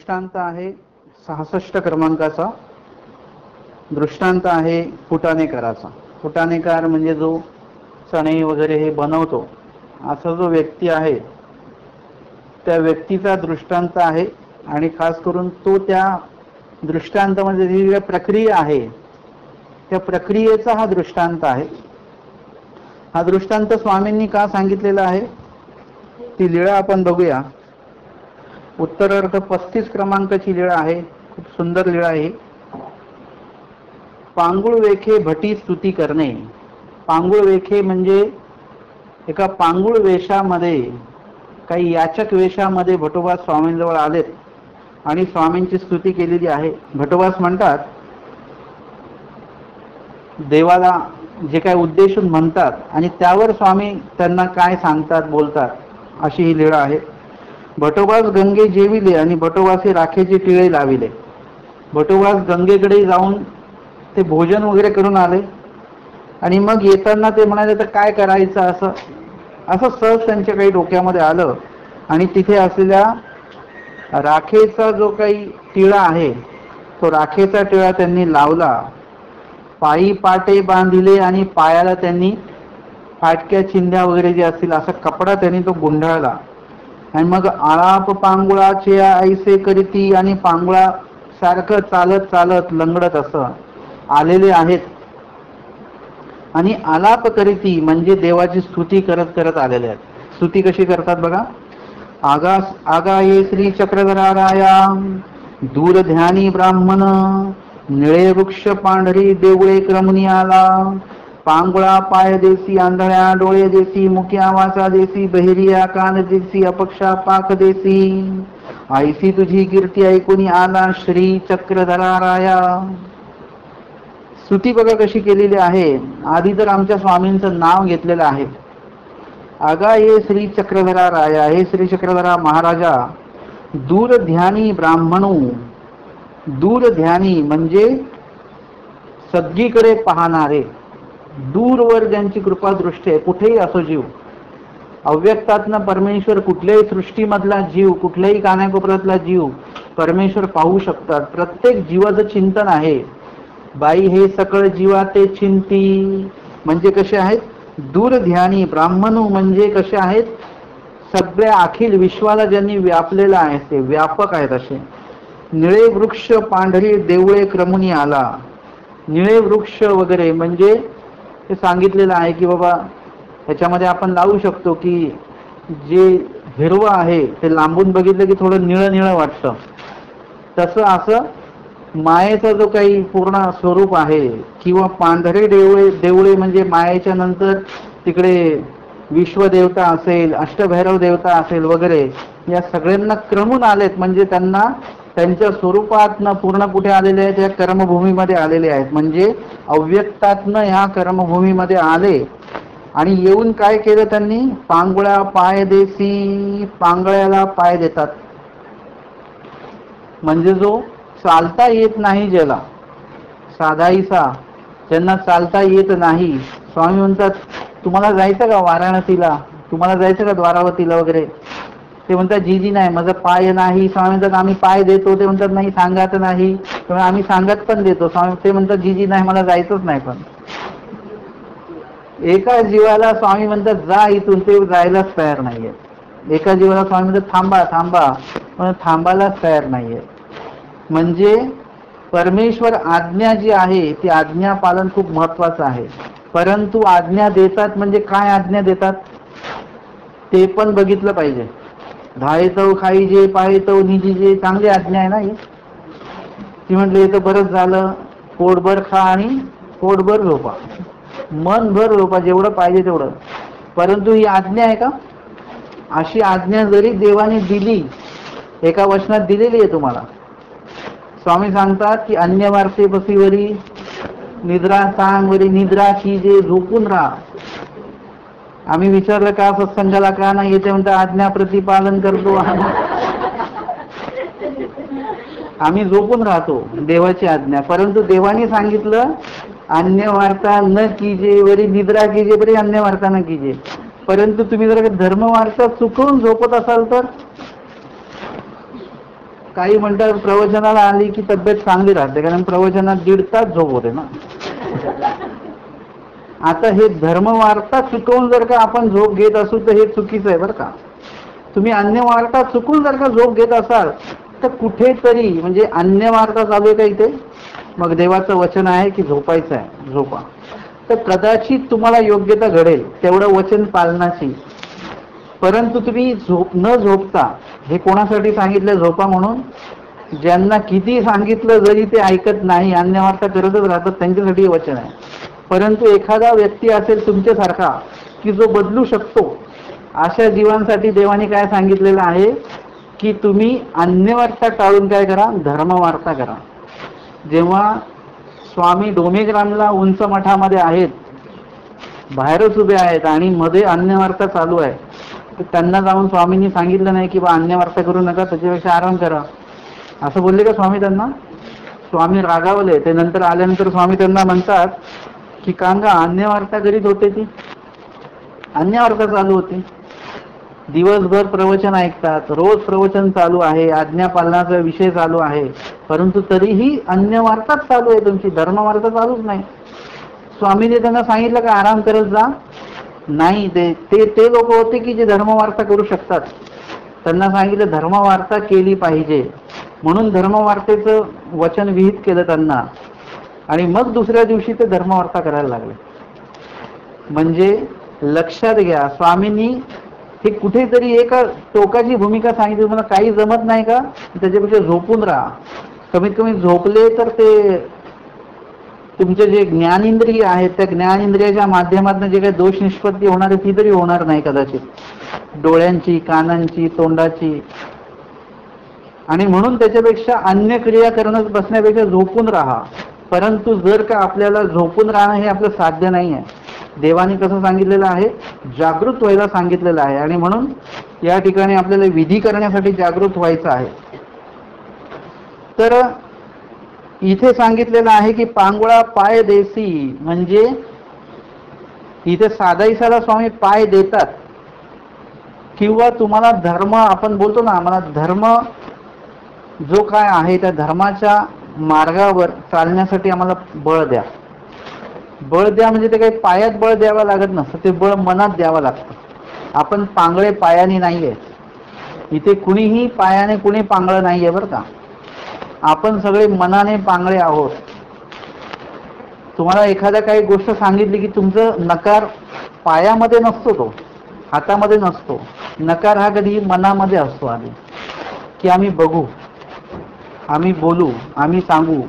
दृष्टांत आहे 66 क्रमांकाचा. दृष्टांत आहे फुटाणेकराचा. फुटाणेकार म्हणजे जो चणे वगैरे हे बनवतो असा जो व्यक्ती आहे त्या व्यक्तीचा दृष्टांत आहे. आणि खास करून तो त्या दृष्टांतामध्ये जी प्रक्रिया आहे त्या प्रक्रियेचा हा दृष्टांत आहे. हा दृष्टांत स्वामींनी का सांगितलेला आहे ती लीळा आपण बघूया. उत्तरार्ध 35 क्रमांकाची लीळा आहे. खूप सुंदर लीळा आहे. पांगुळ वेखे भटी स्तुती करणे. पांगुळ वेखे म्हणजे एका पांगुळ वेशामध्ये काही याचक वेशामध्ये भटोबा स्वामींजवळ आलेत आणि स्वामींची स्तुती केलेली आहे. भटोबास म्हणतात देवाला जे काय उद्देशून म्हणतात आणि त्यावर स्वामी त्यांना काय सांगतात बोलतात अशी ही लीळा आहे. भटोबास गंगे जेविले आणि भटोबासे राखेचे टिळे लाविले. भटोबास गंगेकडे जाऊन ते भोजन वगैरे करून आले आणि मग येताना ते म्हणाले तर काय करायचं असं असं सहज त्यांच्या काही डोक्यामध्ये आलं आणि तिथे असलेल्या राखेचा जो काही टिळा आहे तो राखेचा टिळा त्यांनी लावला. पायी पाटे बांधिले आणि पायाला त्यांनी फाटक्या चिंध्या वगैरे जे असतील असा कपडा त्यांनी तो गुंडाळला. आणि मग आळाप पांगुळाचे ऐसे करीती आणि पांगुळा सारखं चालत चालत लंगडत असं आलेले आहेत. आणि आलाप करीती म्हणजे देवाची स्तुती करत करत आलेले आहेत. स्तुती कशी करतात बघा. आगा ये श्री चक्रधराराया दूर ध्यानी ब्राह्मण निळे वृक्ष पांढरी देवळे क्रमणी आला. पांगुळा पाय देसी आंधळ्या डोळे देसी मुक्या वाचा देसी बहिरिया कान देसी अपक्षा पाक देसी ऐसी तुझी कीर्ती ऐकून आला श्री चक्रधराराया. स्तुती बघा कशी केलेली आहे. आधी तर आमच्या स्वामींचं नाव घेतलेलं आहे. आगा ये श्री चक्रधरा राया. हे श्री चक्रधरा महाराजा दूर ध्यानी ब्राह्मणू. दूर ध्यानी म्हणजे सगळीकडे पाहणारे, दूरवर ज्यांची कृपा दृष्टी आहे. कुठेही असो जीव, अव्यक्तातनं परमेश्वर कुठल्याही सृष्टीमधला जीव, कुठल्याही कानाकोपऱ्यातला जीव परमेश्वर पाहू शकतात. प्रत्येक जीवाचं चिंतन आहे. बाई हे सकळ जीवा ते चिंती म्हणजे कसे आहेत दूर ध्यानी. ब्राह्मणू म्हणजे कसे आहेत सगळ्या अखिल विश्वाला ज्यांनी व्यापलेलं आहे ते व्यापक आहेत असे. निळे वृक्ष पांढरी देवळे क्रमुनी आला. निळे वृक्ष वगैरे म्हणजे हे सांगितलेलं आहे की बाबा ह्याच्यामध्ये आपण लावू शकतो की जे हिरवं आहे ते लांबून बघितलं की थोडं निळं निळं वाटतं. तसं असं मायेचा जो काही पूर्ण स्वरूप आहे किंवा पांढरे देवळे म्हणजे मायेच्या नंतर तिकडे विश्वदेवता असेल, अष्टभैरव देवता असेल वगैरे या सगळ्यांना क्रमून आलेत. म्हणजे त्यांना त्यांच्या स्वरूपातनं पूर्ण कुठे आलेले आहेत या कर्मभूमीमध्ये आलेले आहेत. म्हणजे अव्यक्तातनं ह्या कर्मभूमीमध्ये आले आणि येऊन काय केलं त्यांनी पांगुळा पाय देसी. पांगळ्याला पाय देतात म्हणजे जो चालता येत नाही ज्याला, साधाईसा ज्यांना चालता येत नाही. स्वामी म्हणतात तुम्हाला जायचं का वाराणसीला, तुम्हाला जायचं का द्वारावतीला वगैरे. ते म्हणतात जी नाही माझा पाय नाही. स्वामी म्हणतात आम्ही पाय देतो. ते म्हणतात नाही सांगत नाही. आम्ही सांगत पण देतो. स्वामी ते म्हणतात जी नाही मला जायचंच नाही. पण एका जीवाला स्वामी म्हणतात जा इथून, ते जायलाच तयार नाहीये. एका जीवाला स्वामी म्हणतात थांबा थांबा, पण थांबायलाच तयार नाहीये. म्हणजे परमेश्वर आज्ञा जी आहे ती आज्ञा पालन खूप महत्वाचं आहे. परंतु आज्ञा देतात म्हणजे काय आज्ञा देतात ते पण बघितलं पाहिजे. धायतव खाईजे पायतव निजीजे चांगली आज्ञा आहे ना ही. ती म्हटली हे तर बरंच झालं, पोटभर खा आणि पोटभर झोपा, मनभर झोपा, जेवढं पाहिजे तेवढं. परंतु ही आज्ञा आहे का. अशी आज्ञा जरी देवाने दिली, एका वचनात दिलेली आहे तुम्हाला. स्वामी सांगतात की अन्य वार्ते बसीवरी निद्रा सांगवरी निद्रा की जे झोपून राहा. आम्ही विचारलं का सत्संगाला का नाही येते म्हणतात आज्ञा प्रतिपालन करतो. आम्ही झोपून राहतो देवाची आज्ञा. परंतु देवाने सांगितलं अन्य वार्ता न कीजे वरी निद्रा कीजे बरी अन्य वार्ता न कीजे. परंतु तुम्ही जर धर्म वार्ता चुकवून झोपत असाल तर काही म्हणतात प्रवचनाला आली की तब्येत चांगली राहते, कारण प्रवचनात 1.5 तास झोप होते ना. आता हे धर्मवार्ता चुकवून जर का आपण झोप घेत असू तर हे चुकीचं आहे बरं का. तुम्ही अन्य वार्ता चुकून जर का झोप घेत असाल तर कुठेतरी म्हणजे अन्य वार्ता चालू आहे का इथे, मग देवाचं वचन आहे की झोपायचं आहे, झोपा. तर कदाचित तुम्हाला योग्यता घडेल तेवढं वचन पालनाची, परंतु तुम्ही न झोपता, हे कोणासाठी सांगितलं झोपा म्हणून, ज्यांना किती सांगितलं जरी ते ऐकत नाही, अन्य वार्ता करतच राहतात, त्यांच्यासाठी वचन आहे. परंतु एखादा व्यक्ती असेल तुमच्यासारखा की जो बदलू शकतो, अशा जीवांसाठी देवाने काय सांगितलेलं आहे की तुम्ही अन्यवार्ता टाळून काय करा, धर्मवार्ता करा. जेव्हा स्वामी डोमेग्रामला उंच मठामध्ये आहेत, बाहेरच उभे आहेत आणि मध्ये अन्यवार्ता चालू आहे, तर त्यांना जाऊन स्वामींनी सांगितलं नाही की बा अन्यवार्ता करू नका, त्याच्यापेक्षा आराम करा, असं बोलले का स्वामी त्यांना? स्वामी रागावले. ते नंतर आल्यानंतर स्वामी त्यांना म्हणतात की कांगा अन्यवार्ता करीत होते, ती अन्यवार्ता चालू होती, दिवसभर प्रवचन ऐकतात, रोज प्रवचन चालू आहे, आज्ञा पालनाचा विषय चालू आहे, परंतु तरीही अन्यवार्ताच चालू आहे, तुमची धर्मवार्ता चालूच नाही. स्वामीने त्यांना सांगितलं का आराम करत जा? नाही. ते लोक होते की जे धर्मवार्ता करू शकतात, त्यांना सांगितलं धर्मवार्ता केली पाहिजे, म्हणून धर्मवार्तेचं वचन विहित केलं त्यांना, आणि मग दुसऱ्या दिवशी ते धर्मवार्ता करायला लागले. म्हणजे लक्षात घ्या, स्वामींनी हे कुठेतरी एका टोकाची भूमिका सांगितली, मला काही जमत नाही का, त्याच्यापेक्षा झोपून राहा. कमीत कमी झोपले तर ते तुमचे जे ज्ञानेंद्रिय आहेत, त्या ज्ञानेंद्रियाच्या माध्यमातून जे काही दोष निष्पत्ती होणार आहे ती तरी होणार नाही कदाचित, डोळ्यांची, कानांची, तोंडाची. आणि म्हणून त्याच्यापेक्षा अन्य क्रिया करणं बसण्यापेक्षा झोपून राहा. परंतु जर का आपल्याला झोपून राहणं हे आपलं साध्य नाही आहे, देवाने कसं सांगितलेलं आहे, जागृत व्हायला सांगितलेलं आहे, आणि म्हणून या ठिकाणी आपल्याला विधी करण्यासाठी जागृत व्हायचं आहे. तर इथे सांगितलेलं आहे की पांगुळा पाय देसी, म्हणजे इथे साधा स्वामी पाय देतात, किंवा तुम्हाला धर्म, आपण बोलतो ना, मला धर्म जो काय आहे त्या धर्माच्या मार्गावर चालण्यासाठी आम्हाला बळ द्या. बळ द्या म्हणजे ते काही पायात बळ द्यावं लागत नसतं, ते बळ मनात द्यावं लागतं. आपण पांगळे पायाने नाहीये, इथे कुणीही पायाने कुणी पांगळ नाहीये बरं का, आपण सगळे मनाने पांगळे आहोत. तुम्हाला एखाद्या काही गोष्ट सांगितली की तुमचं नकार पायामध्ये नसतो, तो हातामध्ये नसतो, नकार हा कधी मनामध्ये असतो. आधी की आम्ही बघू, आम्ही बोलू, आम्ही सांगू,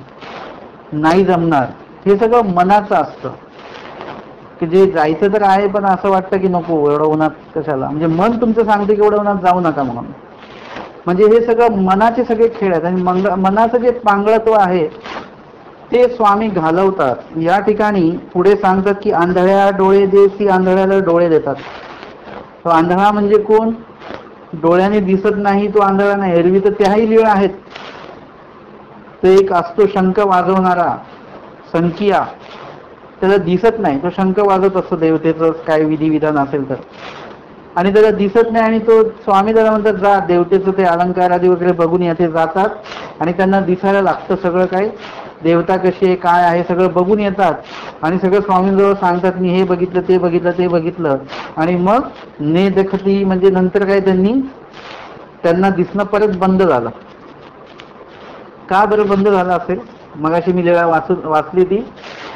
नाही जमणार, हे सगळं मनाचं असतं. की जे जायचं तर आहे पण असं वाटतं की नको, एवढं उन्हात कशाला, म्हणजे मन तुमचं सांगते की एवढं उन्हात जाऊ नका म्हणून. म्हणजे हे सगळं मनाचे सगळे खेळ आहेत, आणि मनाचं जे पांगळत्व आहे ते स्वामी घालवतात. या ठिकाणी पुढे सांगतात की आंधळ्या डोळे देसी, आंधळ्याला डोळे देतात. तो आंधळा म्हणजे कोण? डोळ्याने दिसत नाही तो आंधळा नाही, एरवी तर त्याही लीळ आहेत. तो एक असतो शंख वाजवणारा, संकिया, त्याला दिसत नाही, तो शंख वाजवत असतो, देवतेचं काय विधी विधान असेल तर, आणि त्याला दिसत नाही, आणि तो स्वामी त्याला म्हणतात जा देवतेचं ते अलंकार आदी वगैरे बघून येते, जातात, आणि त्यांना दिसायला लागतं सगळं काय, देवता कशी आहे काय आहे सगळं बघून येतात, आणि सगळं स्वामींजवळ सांगतात मी हे बघितलं, ते बघितलं, ते बघितलं, आणि मग ने देखती म्हणजे नंतर काय त्यांना दिसणं परत बंद झालं. का बरं बंद झालं असेल? मगाशी मी जेव्हा वाचली ती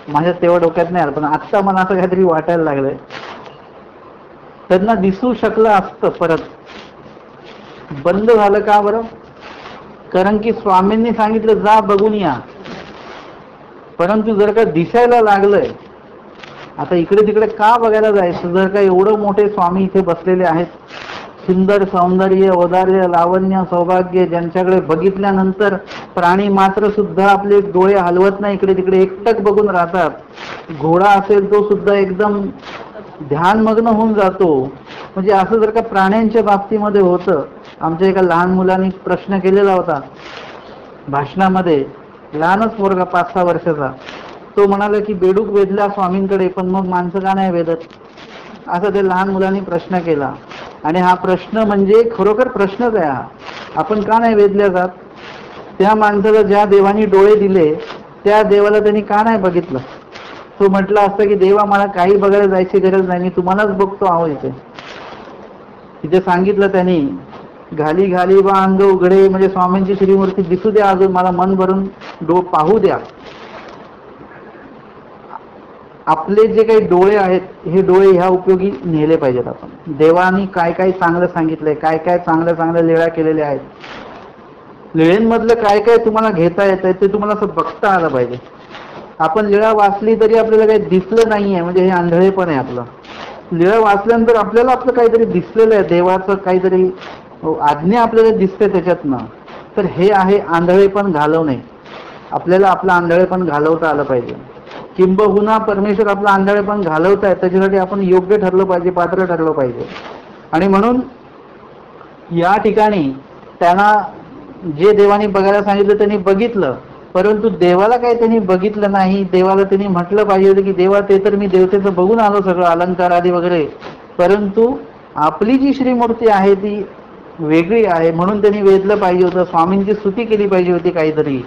माझ्या तेव्हा डोक्यात नाही आलं, पण आत्ता मला असं काहीतरी वाटायला लागलंय. त्यांना दिसू शकलं असतं, परत बंद झालं का बरं? कारण की स्वामींनी सांगितलं जा बघून या. परंतु जर का दिसायला लागलंय, आता इकडे तिकडे का बघायला जायचं? जर का एवढं मोठे स्वामी इथे बसलेले आहेत, सुंदर सौंदर्य, औदार्य, लावण्य, सौभाग्य, ज्यांच्याकडे बघितल्यानंतर प्राणी मात्र सुद्धा आपले डोळे हलवत नाही, इकडे तिकडे एकटक बघून राहतात. घोडा असेल तो सुद्धा एकदम ध्यानमग्न होऊन जातो. म्हणजे असं जर का प्राण्यांच्या बाबतीमध्ये होतं, आमच्या एका लहान मुलांनी प्रश्न केलेला होता भाषणामध्ये, लहानच पोरगा 5-6 वर्षाचा, तो म्हणाला की बेडूक वेधला स्वामींकडे, पण मग माणसं का नाही वेधत, असं ते लहान मुलांनी प्रश्न केला. आणि हा प्रश्न म्हणजे खरोखर प्रश्नच आहे हा, आपण का नाही वेधल्या जात? त्या माणसाला ज्या देवानी डोळे दिले त्या देवाला त्यांनी का नाही बघितलं? तो म्हटला असता की देवा मला काही बघायला जायची गरज नाही, मी तुम्हालाच बघतो आहो इथे. तिथे सांगितलं त्यांनी, घाली घाली व अंग उघडे, म्हणजे स्वामींची श्रीमूर्ती दिसू द्या, अजून मला मन भरून पाहू द्या. आपले जे काही डोळे आहेत हे डोळे ह्या उपयोगी नेले पाहिजेत आपण. देवानी काय काय चांगलं सांगितलंय, काय काय चांगल्या चांगल्या लीळा केलेल्या आहेत, लीळेंमधलं काय काय तुम्हाला घेता येत आहे ते तुम्हाला असं बघता आलं पाहिजे. आपण लीळा वाचली तरी आपल्याला काही दिसलं नाहीये म्हणजे हे आंधळेपण आहे आपलं. लीळा वाचल्यानंतर आपल्याला आपलं काहीतरी दिसलेलं आहे, देवाचं काहीतरी आज्ञा आपल्याला दिसते त्याच्यातनं, तर हे आहे आंधळेपण घालवणे. आपल्याला आपलं आंधळेपण घालवता आलं पाहिजे. किंबहुना परमेश्वर आपलं आंधळेपण घालवताय त्याच्यासाठी आपण योग्य ठरलं पाहिजे, पात्र ठरलं पाहिजे. आणि म्हणून या ठिकाणी त्यांना जे देवाने बघायला सांगितलं त्यांनी बघितलं, परंतु देवाला काही त्यांनी बघितलं नाही. देवाला त्यांनी म्हटलं पाहिजे होतं की देवा ते तर मी देवतेचं बघून आलो सगळं अलंकार आदी वगैरे, परंतु आपली जी श्रीमूर्ती आहे ती वेगळी आहे म्हणून त्यांनी वेधलं पाहिजे होतं, स्वामींची स्तुती केली पाहिजे होती काहीतरी,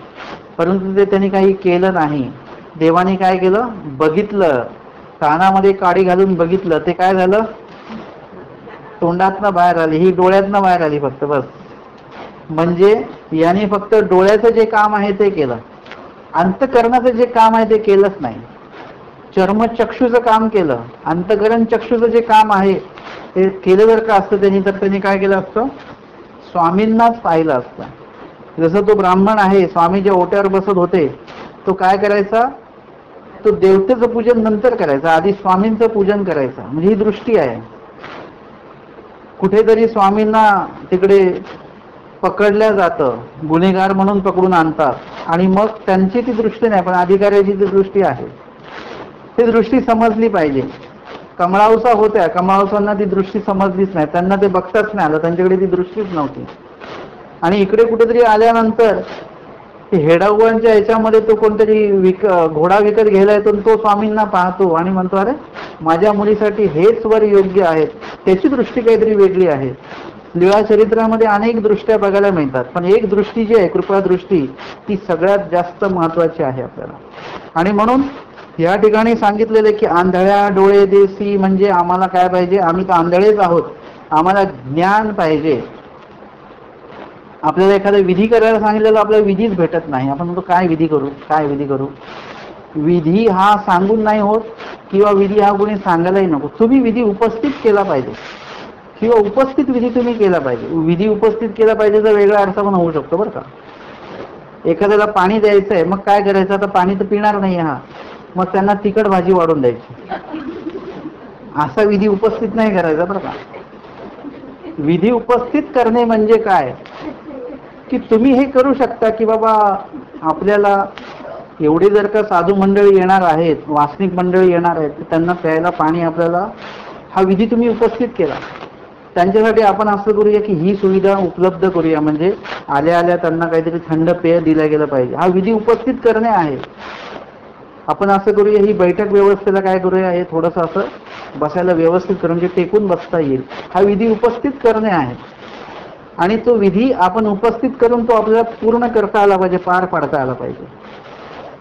परंतु ते त्यांनी काही केलं नाही. देवाने काय केलं? बघितलं, कानामध्ये काडी घालून बघितलं. ते काय झालं? तोंडातनं बाहेर आली, ही डोळ्यातनं बाहेर आली फक्त, बस. म्हणजे याने फक्त डोळ्याचं जे काम आहे ते केलं, अंतकरणाचं जे काम आहे ते केलंच नाही. चर्मचक्षुचं काम केलं, अंतकरण चक्षुचं जे काम आहे ते केलं जर का असतं त्यांनी, तर त्यांनी काय केलं असतं? स्वामींनाच पाहिलं असतं. जसं तो ब्राह्मण आहे, स्वामी जे ओट्यावर बसत होते, तो काय करायचा? तो देवतेचं पूजन नंतर करायचा, आधी स्वामींचं पूजन करायचं. म्हणजे ही दृष्टी आहे. कुठेतरी स्वामींना तिकडे पकडल्या जातं, गुन्हेगार म्हणून पकडून आणतात, आणि मग त्यांची ती दृष्टी नाही पण अधिकाऱ्याची ती दृष्टी आहे. ती दृष्टी समजली पाहिजे. कमळावसा होत्या, कमळावसांना ती दृष्टी समजलीच नाही, त्यांना ते बघताच नाही आलं, त्यांच्याकडे ती दृष्टीच नव्हती. आणि इकडे कुठेतरी आल्यानंतर हेडाऊबांच्या ह्याच्यामध्ये तो कोणतरी घोडा विकत घ्यायला येतो, तो स्वामींना पाहतो आणि म्हणतो अरे माझ्या मुलीसाठी हेच वर योग्य आहेत. त्याची दृष्टी काहीतरी वेगळी आहे. लीळा चरित्रामध्ये अनेक दृष्ट्या बघायला मिळतात, पण एक दृष्टी जी आहे कृपा दृष्टी ती सगळ्यात जास्त महत्वाची आहे आपल्याला. आणि म्हणून या ठिकाणी सांगितलेले की आंधळ्या डोळे देसी, म्हणजे आम्हाला काय पाहिजे? आम्ही तर आंधळेच आहोत, आम्हाला ज्ञान पाहिजे. आपल्याला एखादा विधी करायला सांगितलेलं आपल्याला विधीच भेटत नाही. आपण म्हणतो काय विधी करू, काय विधी करू. विधी हा सांगून नाही होत, किंवा विधी हा कोणी सांगायलाही नको. तुम्ही विधी उपस्थित केला पाहिजे, किंवा उपस्थित विधी तुम्ही केला पाहिजे. विधी उपस्थित केला पाहिजे तर वेगळा अर्थ पण होऊ शकतो बरं का. एखाद्याला पाणी द्यायचं आहे, मग काय करायचं? आता पाणी तर पिणार नाही हा, मग त्यांना तिखट भाजी वाढून द्यायची. असा विधी उपस्थित नाही करायचा बरं का. विधी उपस्थित करणे म्हणजे काय? की तुम्ही हे करू शकता की बाबा आपल्याला एवढे जर का साधू मंडळी येणार आहेत, वासनिक मंडळी येणार आहेत, तर त्यांना प्यायला पाणी आपल्याला, हा विधी तुम्ही उपस्थित केला. त्यांच्यासाठी आपण असं करूया की ही सुविधा उपलब्ध करूया, म्हणजे आल्या आल्या त्यांना काहीतरी थंड पेय दिलं गेलं पाहिजे. हा विधी उपस्थित करणे आहे. आपण असं करूया, ही बैठक व्यवस्थेला काय करूया, हे थोडंसं असं बसायला व्यवस्थित करून जे टेकून बसता येईल, हा विधी उपस्थित करणे आहे. आणि तो विधी आपण उपस्थित करून तो आपल्याला पूर्ण करता आला पाहिजे, पार पाडता आला पाहिजे.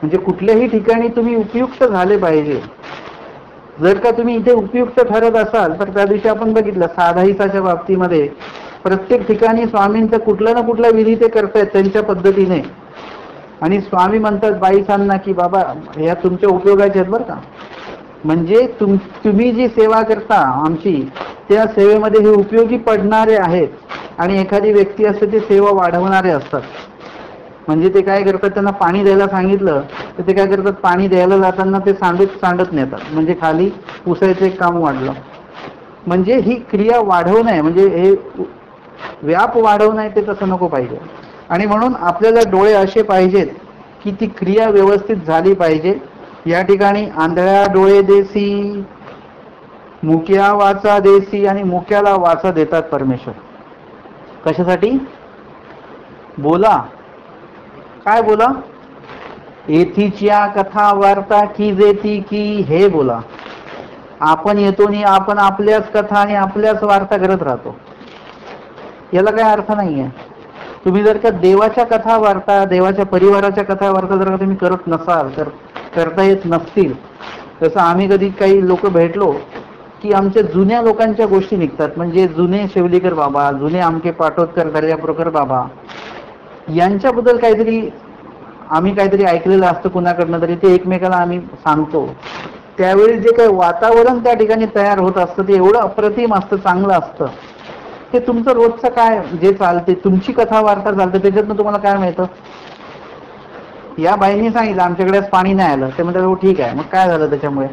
म्हणजे कुठल्याही ठिकाणी तुम्ही उपयुक्त झाले पाहिजे. जर का तुम्ही इथे उपयुक्त ठरत असाल तर त्या दिवशी आपण बघितलं साधाईसाच्या बाबतीमध्ये प्रत्येक ठिकाणी स्वामींचा कुठला ना कुठला विधी ते करतायत त्यांच्या पद्धतीने, आणि स्वामी म्हणतात बाईसांना की बाबा या तुमच्या उपयोगाचे आहेत बरं का. म्हणजे तुम्ही जी सेवा करता आमची, त्या सेवेमध्ये हे उपयोगी पडणारे आहेत. आणि एखादी व्यक्ती असते ते सेवा वाढवणारे असतात. म्हणजे ते काय करतात, त्यांना पाणी द्यायला सांगितलं तर ते काय करतात, पाणी द्यायला जाताना ते सांडत नेतात, म्हणजे खाली पुसायचं एक काम वाढलं. म्हणजे ही क्रिया वाढवणं आहे, म्हणजे हे व्याप वाढवणं आहे, ते तसं नको पाहिजे. आणि म्हणून आपल्याला डोळे असे पाहिजेत की ती क्रिया व्यवस्थित झाली पाहिजे. या ठिकाणी आंधळ्या डोळे देसी, मुक्या वाचा देसी, आणि मुक्याला वाचा देतात परमेश्वर. कशासाठी? बोला. काय बोला? येथीच्या कथा वार्ता की जेती की, हे बोला. आपण येतो आणि आपण आपल्याच कथा आणि आपल्याच वार्ता करत राहतो, याला काय अर्थ नाहीये. तुम्ही जर का देवाच्या कथा वार्ता, देवाच्या परिवाराच्या कथा वार्ता जर का तुम्ही करत नसाल, तर करता येत नसतील, तसं आम्ही कधी काही लोक भेटलो की आमच्या जुन्या लोकांच्या गोष्टी निघतात. म्हणजे जुने शेवलीकर बाबा, जुने आमके पाटोदकर, दर्याप्रकर बाबा यांच्याबद्दल काहीतरी आम्ही काहीतरी ऐकलेलं असतं कुणाकडनं तरी, ते एकमेकाला आम्ही सांगतो. त्यावेळी जे काही वातावरण त्या ठिकाणी तयार होत असतं ते एवढं अप्रतिम असतं, चांगलं असतं. ते तुमचं रोजचं काय जे चालते, तुमची कथा वार्ता चालते, त्याच्यातनं तुम्हाला काय मिळतं? या बाईंनी सांगितलं आमच्याकडे पाणी नाही आलं, ते म्हणतात हो ठीक आहे, मग काय झालं त्याच्यामुळे?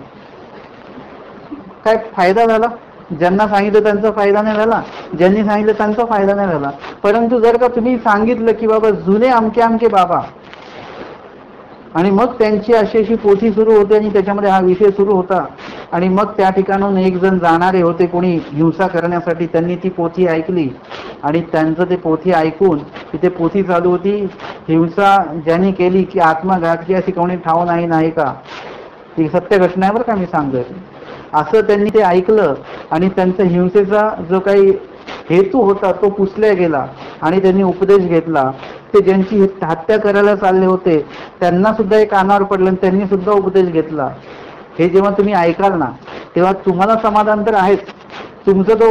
काय फायदा झाला? ज्यांना सांगितलं त्यांचा फायदा नाही झाला, ज्यांनी सांगितलं त्यांचा फायदा नाही झाला. परंतु जर का तुम्ही सांगितलं की बाबा जुने आमके आमके बाबा, आणि मग त्यांची अशी पोथी सुरू होते आणि त्याच्यामध्ये हा विषय सुरू होता, आणि मग त्या ठिकाणून एक जण जाणारे होते कोणी हिंसा करण्यासाठी, त्यांनी ती पोथी ऐकली आणि त्यांचं ते पोथी ऐकून तिथे पोथी चालू होती, हिंसा ज्यांनी केली की आत्मघातकी अशी कोणी ठाव नाही का. ती सत्य घटना आहे बरं का मी सांगतोय. असं त्यांनी ते ऐकलं आणि त्यांचा हिंसेचा जो काही हेतू होता तो पुसल्या गेला आणि त्यांनी उपदेश घेतला. ते ज्यांची हत्या करायला चालले होते त्यांना सुद्धा एक कानावर पडलं आणि त्यांनी सुद्धा उपदेश घेतला. हे जेव्हा तुम्ही ऐकाल ना तेव्हा तुम्हाला समाधान तर आहेच, तुमचं तो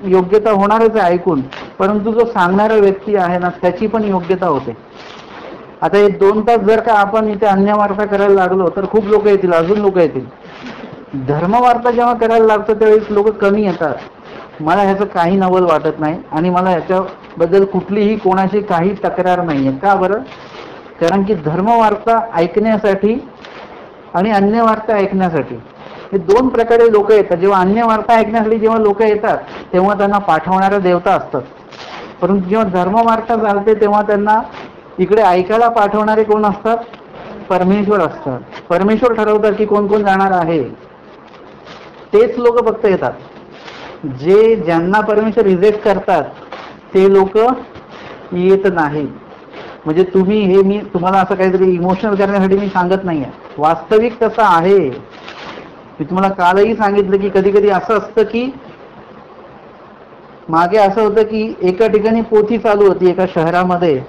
योग्यता होणारच आहे ऐकून, परंतु जो सांगणारा व्यक्ती आहे ना त्याची पण योग्यता होते. आता हे 2 तास जर का आपण इथे अन्यवार्ता करायला लागलो तर खूप लोक येतील, अजून लोक येतील. धर्मवार्ता जेव्हा करायला लागतं त्यावेळेस लोक कमी येतात. मला ह्याचं काही नवल वाटत नाही आणि मला ह्याच्याबद्दल कुठलीही कोणाची काही तक्रार नाही आहे. का बरं? कारण की धर्मवार्ता ऐकण्यासाठी आणि अन्य वार्ता ऐकण्यासाठी हे 2 प्रकारे लोक येतात. जेव्हा अन्य वार्ता ऐकण्यासाठी जेव्हा लोक येतात तेव्हा त्यांना पाठवणाऱ्या देवता असतात, परंतु जेव्हा धर्मवार्ता चालते तेव्हा त्यांना इकडे ऐकायला पाठवणारे कोण असतात? परमेश्वर असतात. परमेश्वर ठरवतात की कोण कोण जाणार आहे. तेच लोक फक्त येतात. ज्यांना परमेश्वर रिजेक्ट करतात ते लोक येत नाही. म्हणजे तुम्ही हे मी तुम्हाला असं काहीतरी इमोशनल करण्यासाठी मी सांगत नाहीये, वास्तविक तसं आहे. मी तुम्हाला कालही सांगितलं की कधी कधी असं असतं की मागे असं होतं की एका ठिकाणी पोथी चालू होती एका शहरामध्ये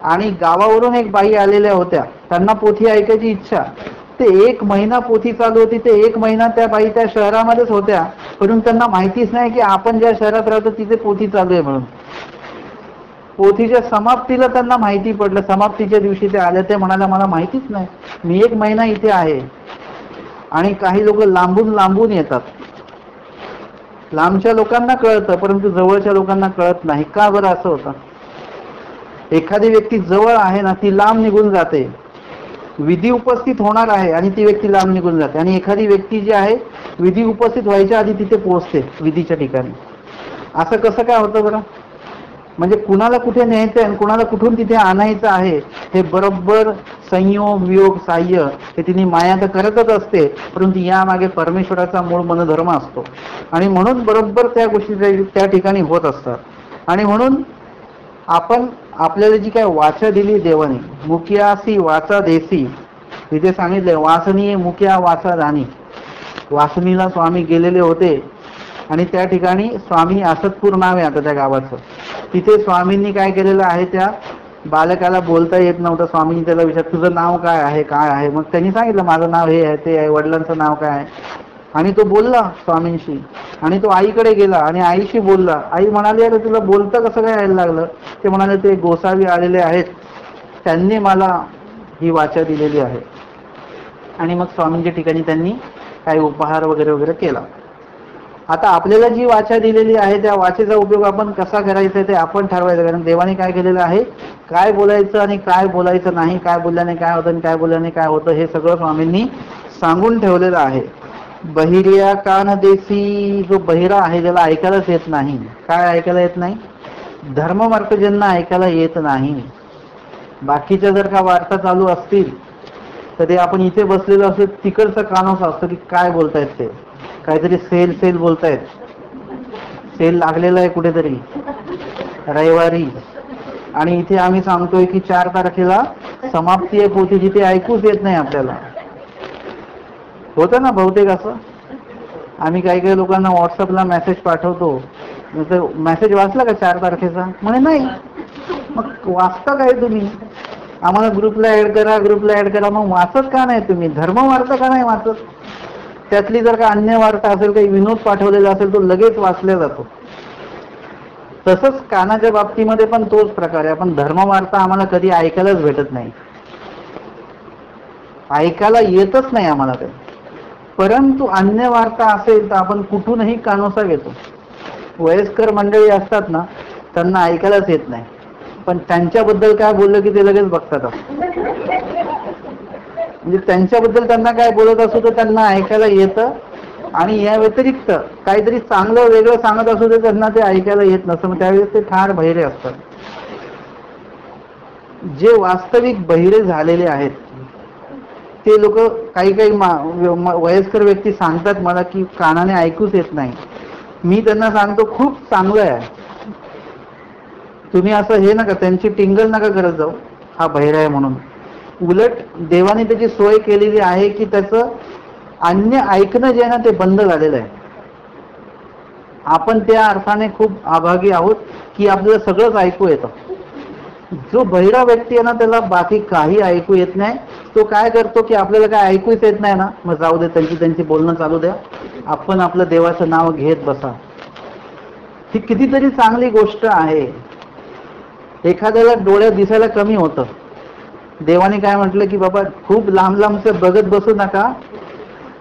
आणि गावावरून एक बाई आलेल्या होत्या, त्यांना पोथी ऐकायची इच्छा. ते 1 महिना पोथी चालू होती, ते 1 महिना त्या बाई त्या शहरामध्येच होत्या, परंतु त्यांना माहितीच नाही की आपण ज्या शहरात राहतो तिथे पोथी चालू आहे म्हणून. पोथीच्या समाप्तीला त्यांना माहिती पडलं, समाप्तीच्या दिवशी ते आले, ते म्हणाले मला माहितीच नाही, मी 1 महिना इथे आहे. आणि काही लोक लांबून लांबून येतात. लांबच्या लोकांना कळतं परंतु जवळच्या लोकांना कळत नाही. का बरं असं होतं? एखादी व्यक्ती जवळ आहे ना ती लांब निघून जाते, विधी उपस्थित होणार आहे आणि ती व्यक्ती लांब निघून जाते, आणि एखादी व्यक्ती जी आहे विधी उपस्थित व्हायच्या आधी तिथे पोहोचते विधीच्या ठिकाणी. असं कसं काय होतं बरं? म्हणजे कुणाला कुठे न्यायचं आणि कुणाला कुठून तिथे आणायचं आहे हे बरोबर संयोग वियोग साह्य हे तिने माया तर करतच असते, परंतु यामागे परमेश्वराचा मूळ मनधर्म असतो आणि म्हणून बरोबर त्या गोष्टी त्या ठिकाणी होत असतात. आणि म्हणून आपण आपल्याला जी काय वाचा दिली देवाने, मुखियासी वाचा देसी, तिथे सांगितले वासनीय मुख्या वाचा दानी. वासनीला स्वामी गेलेले होते आणि त्या ठिकाणी स्वामी असतपूर नाव आहे आता त्या गावाचं. तिथे स्वामींनी काय केलेलं आहे, त्या बालकाला बोलता येत नव्हतं. स्वामींनी त्याला विचार तुझं नाव काय आहे, काय आहे? मग त्यांनी सांगितलं माझं नाव हे आहे ते आहे, वडिलांचं नाव काय आहे. आणि तो बोलला स्वामींशी आणि तो आईकडे गेला आणि आईशी बोलला. आई म्हणाली अरे तुला बोलतं कसं काय यायला लागलं? ते म्हणाले ते गोसावी आलेले आहेत, त्यांनी मला ही वाचा दिलेली आहे. आणि मग स्वामींच्या ठिकाणी त्यांनी काही उपहार वगैरे वगैरे केला. आता आपल्याला जी वाचा दिलेली आहे त्या वाचेचा उपयोग आपण कसा करायचा ते आपण ठरवायचं. कारण देवाने काय केलेलं आहे, काय बोलायचं आणि काय बोलायचं नाही, काय बोलल्याने काय होतं आणि काय बोलल्याने काय होतं हे सगळं स्वामींनी सांगून ठेवलेलं आहे. बहिरिया कान देसी, जो बहिरा आहे ज्याला ऐकायलाच येत नाही. काय ऐकायला येत नाही? धर्मवार्त ज्यांना ऐकायला येत नाही. बाकीच्या जर का वार्ता चालू असतील तर ते आपण इथे बसलेलो असतो तिकडचं कानोस असतं की काय बोलतायत ते, काहीतरी सेल बोलतायत, सेल लागलेला आहे कुठेतरी रविवारी, आणि इथे आम्ही सांगतोय की 4 तारखेला समाप्ती आहे पोथीची, ते ऐकूच येत नाही आपल्याला. होतं ना बहुतेक असं. आम्ही काही लोकांना व्हॉट्सअपला मेसेज पाठवतो, तर मेसेज वाचला का 4 तारखेचा? म्हणे नाही. मग वाचता काय तुम्ही? आम्हाला ग्रुपला ऍड करा, ग्रुपला ऍड करा. मग वाचत का नाही तुम्ही? धर्म वार्ता का नाही वाचत? त्यातली जर का अन्य वार्ता असेल, काही विनोद पाठवलेला असेल, तो लगेच वाचला जातो. तसंच कानाच्या बाबतीमध्ये पण तोच प्रकार आहे. आपण धर्मवार्ता आम्हाला कधी ऐकायलाच भेटत नाही, ऐकायला येतच नाही आम्हाला ते. परंतु अन्य वार्ता असेल तर आपण कुठूनही कानोसा घेतो. वयस्कर मंडळी असतात ना, त्यांना ऐकायलाच येत नाही, पण त्यांच्याबद्दल काय बोललं की ते लगेच बघतात. म्हणजे त्यांच्याबद्दल त्यांना काय बोलत असू तर त्यांना ऐकायला येतं, आणि या व्यतिरिक्त काहीतरी चांगलं वेगळं सांगत असू तर त्यांना ते ऐकायला येत नसतं. मग त्यावेळेस ते फार बहिरे असतात. जे वास्तविक बहिरे झालेले आहेत ते लोक, काही काही वयस्कर व्यक्ती सांगतात मला की कानाने ऐकूच येत नाही. मी त्यांना सांगतो खूप चांगलं आहे, तुम्ही असं हे नका, त्यांची टिंगल नका करत जाऊ हा बहिरा आहे म्हणून. उलट देवाने त्याची सोय केलेली आहे की त्याचं अन्य ऐकणं जे आहे ना ते बंद झालेलं आहे. आपण त्या अर्थाने खूप अभागी आहोत की आपल्याला सगळंच ऐकू येतं. जो बहिरा व्यक्ती आहे ना त्याला बाकी काही ऐकू येत नाही. तो काय करतो की आपल्याला काय ऐकूच येत नाही ना, मग जाऊ दे, त्यांची बोलणं चालू द्या, आपण आपलं देवाचं नाव घेत बसा. ही कितीतरी चांगली गोष्ट आहे. एखाद्याला डोळ्यात दिसायला कमी होतं, देवाने काय म्हटलं की बाबा खूप लांब लांबचं बघत बसू नका,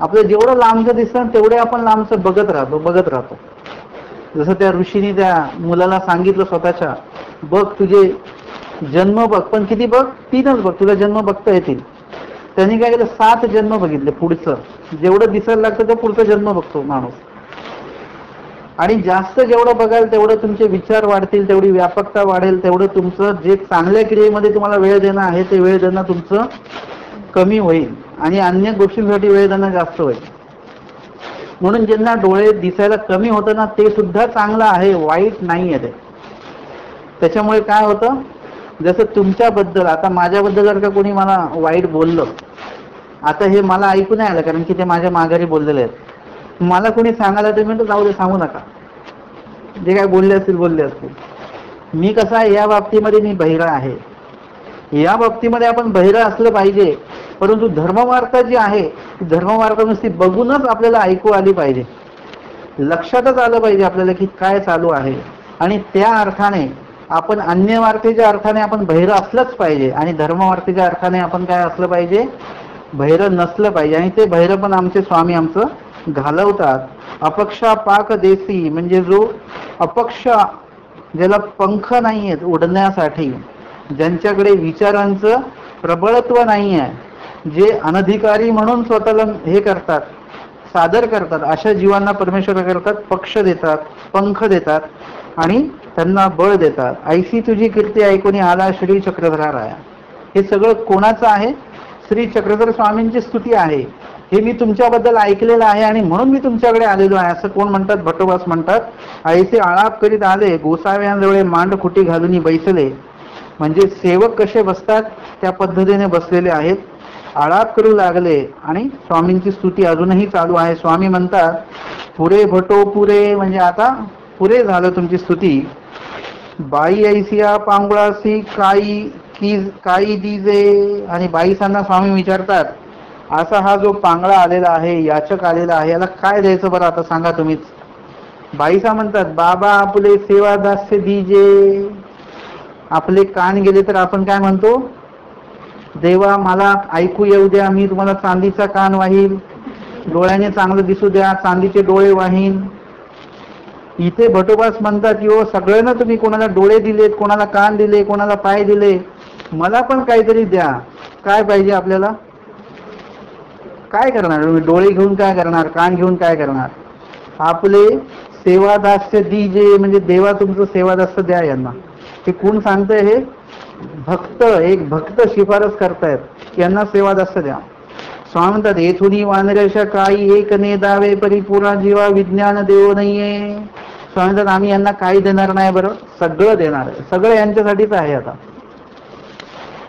आपलं जेवढं लांबचं दिसतं तेवढे आपण लांबचं बघत राहतो. जसं त्या ऋषीने त्या मुलाला सांगितलं स्वतःच्या, बघ तुझे जन्म बघ, पण किती बघ? 3च बघ, तुला जन्म बघता येतील. त्यांनी काय केलं, 7 जन्म बघितले. पुढचं जेवढं दिसायला लागतं ते पुढचा जन्म बघतो माणूस. आणि जास्त जेवढं बघाल तेवढं तुमचे विचार वाढतील, तेवढी व्यापकता वाढेल, तेवढं तुमचं जे चांगल्या क्रियेमध्ये तुम्हाला वेळ देणं आहे ते वेळ देणं तुमचं कमी होईल, आणि अन्य गोष्टींसाठी वेळ देणं जास्त होईल. म्हणून ज्यांना डोळे दिसायला कमी होतं ना, ते सुद्धा चांगलं आहे, वाईट नाही आहे ते. त्याच्यामुळे काय होतं, जसं तुमच्याबद्दल, आता माझ्याबद्दल जर का कोणी मला वाईट बोललं, आता हे मला ऐकू नाही आलं कारण की ते माझ्या माघारी बोललेले आहेत. मला कोणी सांगायला ते म्हणतो जाऊ दे, सांगू नका, जे काय बोलले असतील. मी कसा आहे या बाबतीमध्ये, मी बहिरा आहे. या बाबतीमध्ये आपण बहिरा असलं पाहिजे. परंतु धर्मवार्ता जी आहे ती धर्मवार्ता नुसती बघूनच आपल्याला ऐकू आली पाहिजे, लक्षातच आलं पाहिजे आपल्याला की काय चालू आहे. आणि त्या अर्थाने आपण अन्य वार्तेच्या अर्थाने आपण बहिरा असलंच पाहिजे, आणि धर्मवार्तेच्या अर्थाने आपण काय असलं पाहिजे, बहिरं नसलं पाहिजे. आणि ते बहिरं पण आमचे स्वामी आमचं घालवतात. अपक्षा पाक देसी, म्हणजे जो अपक्ष, ज्याला पंख नाही आहेत उडण्यासाठी, ज्यांच्याकडे विचारांचं प्रबळत्व नाही आहे, जे अनधिकारी म्हणून स्वतःला हे करतात, सादर करतात, अशा जीवांना परमेश्वर करतात पक्ष देतात, पंख देतात, आणि त्यांना बळ देतात. ऐसी तुझी कीर्ती ऐकून आला श्री चक्रधरा राया. हे सगळं कोणाचं आहे? श्री चक्रधर स्वामींची स्तुती आहे. हे मी तुमच्याबद्दल ऐकलेलं आहे आणि म्हणून मी तुमच्याकडे आलेलो आहे, असं कोण म्हणतात? भट्टोबास म्हणतात. ऐसे आळाप करीत आले, गोसाव्यांजवळ मांड खुटी घालून बैसले. म्हणजे सेवक कसे बसतात त्या पद्धतीने बसलेले आहेत, आळाप करू लागले, आणि स्वामींची स्तुती अजूनही चालू आहे. स्वामी म्हणतात पुरे भटो पुरे, म्हणजे आता पुरे झालं तुमची स्तुती. बाई ऐसिया पांगुळासी काही दिजे. आणि बाईसांना स्वामी विचारतात, असा हा जो पांगळा आलेला आहे, याचक आलेला आहे, याला काय द्यायचं बरं आता सांगा तुम्हीच. बाईसा म्हणतात, बाबा आपले सेवा दास्य दीजे. आपले कान गेले तर आपण काय म्हणतो, देवा मला ऐकू येऊ द्या, मी तुम्हाला चांदीचा कान वाहील, डोळ्याने चांगलं दिसू द्या, चांदीचे डोळे वाहीन. इथे भटोबास म्हणतात की हो, सगळ्यांना तुम्ही कोणाला डोळे दिलेत, कोणाला कान दिले, कोणाला पाय दिले, मला पण काहीतरी द्या. काय पाहिजे आपल्याला? काय करणार? डोळे घेऊन काय करणार? कान घेऊन काय करणार? आपले सेवादास्य दीजे, म्हणजे देवा तुमचं सेवादास्य द्या यांना. हे कोण सांगतंय? हे भक्त, एक भक्त शिफारस करतायत, यांना सेवादास्य द्या. स्वामी म्हणतात, येथुनी वानरेशा काही एक ने दावे, परिपूर्ण जीवा विज्ञान देव नाहीये. स्वामी म्हणतात, आम्ही यांना काही देणार नाही बरं, सगळं देणार आहे, सगळं यांच्यासाठीच आहे. आता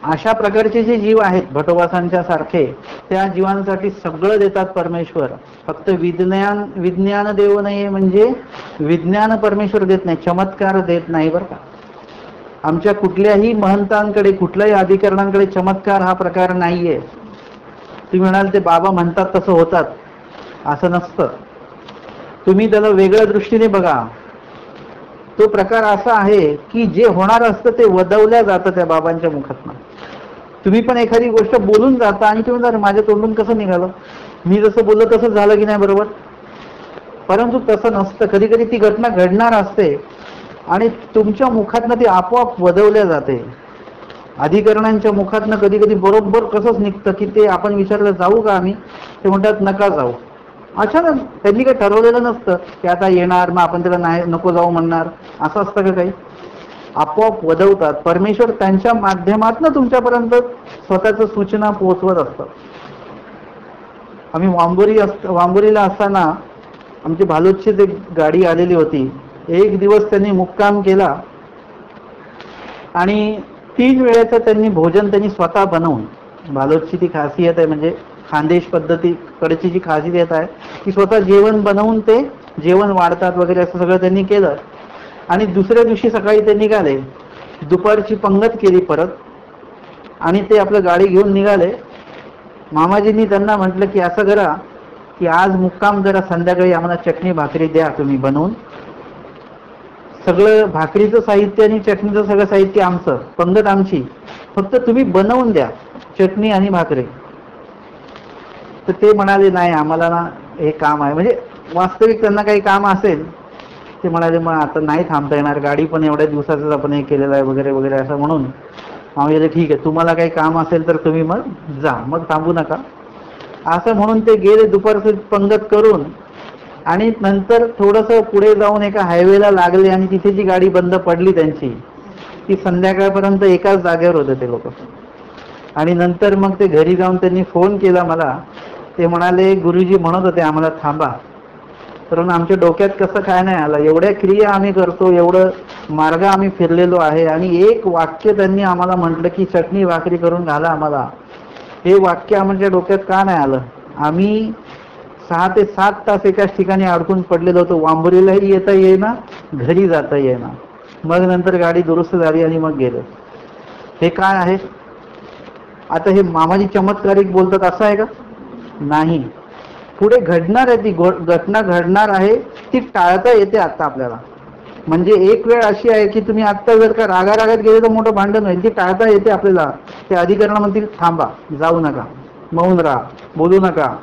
अशा प्रकारचे जे जीव आहेत भटोबासांच्या सारखे, त्या जीवांसाठी सगळं देतात परमेश्वर. फक्त विज्ञान देव नाहीये, म्हणजे विज्ञान परमेश्वर देत नाही, चमत्कार देत नाही बरं का. आमच्या कुठल्याही महंतांकडे, कुठल्याही अधिकरणांकडे चमत्कार हा प्रकार नाहीये. तुम्ही म्हणाल ते बाबा म्हणतात तसं होतात, असं नसतं. तुम्ही त्याला वेगळ्या दृष्टीने बघा. तो प्रकार असा आहे की जे होणार असतं ते वदवल्या जातं त्या बाबांच्या मुखातनं. तुम्ही पण एखादी गोष्ट बोलून जाता आणि तुम्ही म्हणता माझ्या तोंडून कसं निघालं, मी जसं बोललो तसं झालं की नाही बरोबर. परंतु तसं नसतं. कधी कधी ती घटना घडणार असते आणि तुमच्या मुखातनं ती आपोआप वदवल्या जाते. अधिकरणांच्या मुखातनं कधी कधी बरोबर कसंच निघतं की ते आपण विचारलं जाऊ का आम्ही, ते म्हणतात नका जाऊ. अचानक त्यांनी काही ठरवलेलं नसतं की आता येणार मग आपण त्याला नाही नको जाऊ म्हणणार, असं असतं का काही. आपोआप वदवतात. परमेश्वर त्यांच्या माध्यमातून तुमच्यापर्यंत स्वतःच्या सूचना पोहोचवत असतात. आम्ही वांबोरीला असताना आमची भालोचीच एक गाडी आलेली होती. एक दिवस त्यांनी मुक्काम केला आणि 3 वेळेचं त्यांनी भोजन त्यांनी स्वतः बनवून, भालोचची ती खासियत आहे, म्हणजे खानदेश पद्धतीकडची जी खासियत आहे की स्वतः जेवण बनवून ते जेवण वाढतात वगैरे, असं सगळं त्यांनी केलं. आणि दुसऱ्या दिवशी सकाळी ते निघाले. दुपारची पंगत केली परत आणि ते आपलं गाडी घेऊन निघाले. मामाजींनी त्यांना म्हटलं की असं करा की आज मुक्काम जरा, संध्याकाळी आम्हाला चटणी भाकरी द्या तुम्ही बनवून. सगळं भाकरीचं साहित्य आणि चटणीचं सगळं साहित्य आमचं, पंगत आमची, फक्त तुम्ही बनवून द्या चटणी आणि भाकरी. तर ते म्हणाले नाही आम्हाला ना हे काम आहे, म्हणजे वास्तविक त्यांना काही काम असेल. ते म्हणाले मग आता नाही थांबता येणार, गाडी पण एवढ्या दिवसाचंच आपण हे केलेलं आहे वगैरे वगैरे असं म्हणून आम्ही ठीक आहे तुम्हाला काही काम असेल तर तुम्ही मग जा, मग थांबू नका असं म्हणून ते गेले दुपारचं पंगत करून. आणि नंतर थोडंसं पुढे जाऊन एका हायवेला लागले आणि तिथे जी गाडी बंद पडली त्यांची, ती संध्याकाळपर्यंत एकाच जागेवर होते ते लोक. आणि नंतर मग ते घरी जाऊन त्यांनी फोन केला मला. ते म्हणाले गुरुजी म्हणत होते आम्हाला थांबा, कारण आमच्या डोक्यात कसं काय नाही आलं, एवढ्या क्रिया आम्ही करतो, एवढं मार्ग आम्ही फिरलेलो आहे आणि एक वाक्य त्यांनी आम्हाला म्हटलं की चटणी भाकरी करून घाला आम्हाला. हे वाक्य आमच्या डोक्यात का नाही आलं. आम्ही 6 ते 7 तास एकाच ठिकाणी अडकून पडलेलो होतो. वांबोरीलाही येता येईना, घरी जाता येईना. मग नंतर गाडी दुरुस्त झाली आणि मग गेलो. हे काय आहे. आता हे मामाजी चमत्कारिक बोलतात असं आहे का. नाही, पुढे घडणार आहे, ती घटना घडणार आहे, ती टाळता येते आता आपल्याला. म्हणजे एक वेळ अशी आहे की तुम्ही आत्ता जर का रागारागात गेले तर मोठं भांडण होईल, ती टाळता येते आपल्याला. ते अधिकरण म्हणतील थांबा, जाऊ नका, मौन राहा, बोलू नका.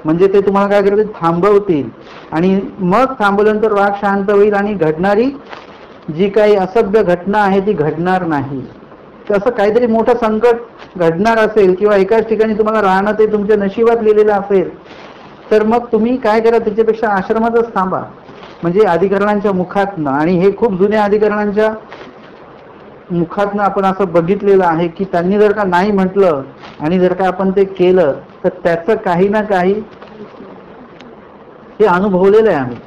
म्हणजे ते तुम्हाला काय करतील, थांबवतील. आणि मग थांबवल्यानंतर राग शांत होईल आणि घडणारी जी काही असभ्य घटना आहे ती घडणार नाही. तसं काहीतरी मोठं संकट घडणार असेल किंवा एकाच ठिकाणी तुम्हाला राहणं ते तुमच्या नशिबात लिहिलेलं असेल तर मग तुम्ही काय करा, त्याच्यापेक्षा आश्रमातच थांबा. म्हणजे अधिकरणांच्या मुखातनं, आणि हे खूप जुन्या अधिकरणांच्या मुखातनं आपण असं बघितलेलं आहे की त्यांनी जर का नाही म्हटलं आणि जर का आपण ते केलं तर त्याचं काही ना काही हे अनुभवलेलं आहे आम्ही.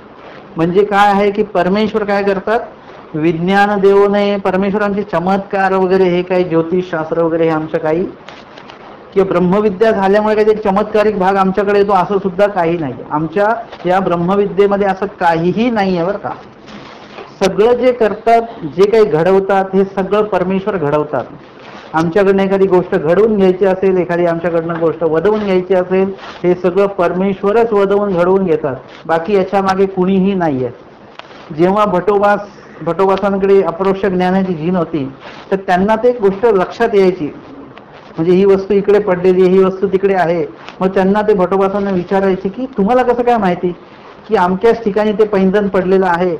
म्हणजे काय आहे की परमेश्वर काय करतात, विज्ञान देऊने परमेश्वरांचे चमत्कार वगैरे, हे काही ज्योतिषशास्त्र वगैरे हे आमचं काही, किंवा ब्रह्मविद्या झाल्यामुळे काही चमत्कारिक भाग आमच्याकडे येतो असं सुद्धा काही नाही. आमच्या या ब्रह्मविद्येमध्ये असं काहीही नाही आहे बरं का. सगळं जे करतात, जे काही घडवतात, हे सगळं परमेश्वर घडवतात. आमच्याकडनं एखादी गोष्ट घडवून घ्यायची असेल, एखादी आमच्याकडनं गोष्ट वदवून घ्यायची असेल, हे सगळं परमेश्वरच वदवून घडवून घेतात. बाकी याच्या मागे कुणीही नाही आहे. जेव्हा भटोबासांकडे अपरोक्ष ज्ञानाची झीन होती तर त्यांना ते गोष्ट लक्षात यायची, म्हणजे ही वस्तू इकडे पडलेली आहे, ही वस्तू तिकडे आहे. मग त्यांना ते भटोबासांना विचारायचे की तुम्हाला कसं काय माहिती की आमच्याच ठिकाणी ते पैंजण पडलेलं आहे.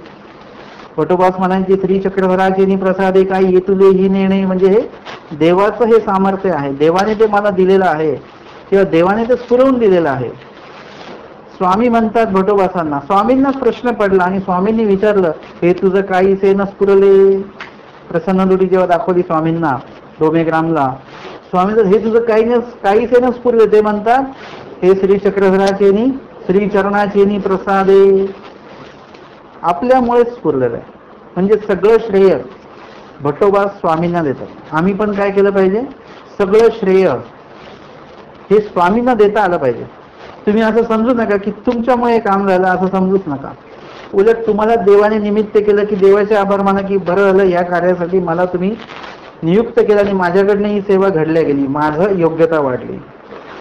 भटोबास म्हणायचे श्री चक्रधराचे प्रसादे काही येतुले ही नेणे, म्हणजे हे देवाचं हे सामर्थ्य आहे, देवाने ते मला दिलेलं आहे किंवा देवाने ते स्फुरवून दिलेलं आहे. स्वामी म्हणतात भटोबासांना, स्वामींनाच प्रश्न पडला आणि स्वामींनी विचारलं हे तुझं काही सेन स्फुरले. प्रसन्नदुडी जेव्हा दाखवली स्वामींना डोमेग्रामला, स्वामी हे तुझं काही सेन स्फुरले. ते म्हणतात हे श्री चक्रधराचेनी श्री चरणाचेनी प्रसादे, आपल्यामुळेच स्फुरलेलं आहे. म्हणजे सगळं श्रेय भटोबा स्वामींना देतात. आम्ही पण काय केलं पाहिजे, सगळं श्रेय हे स्वामींना देता आलं पाहिजे. तुम्ही असं समजू नका की तुमच्यामुळे काम झालं, असं समजूच नका. उलट तुम्हाला देवाने निमित्त केलं की देवाचे आभार माना की बरं झालं या कार्यासाठी मला तुम्ही नियुक्त केलं आणि माझ्याकडनं ही सेवा घडल्या गेली, माझं योग्यता वाढली.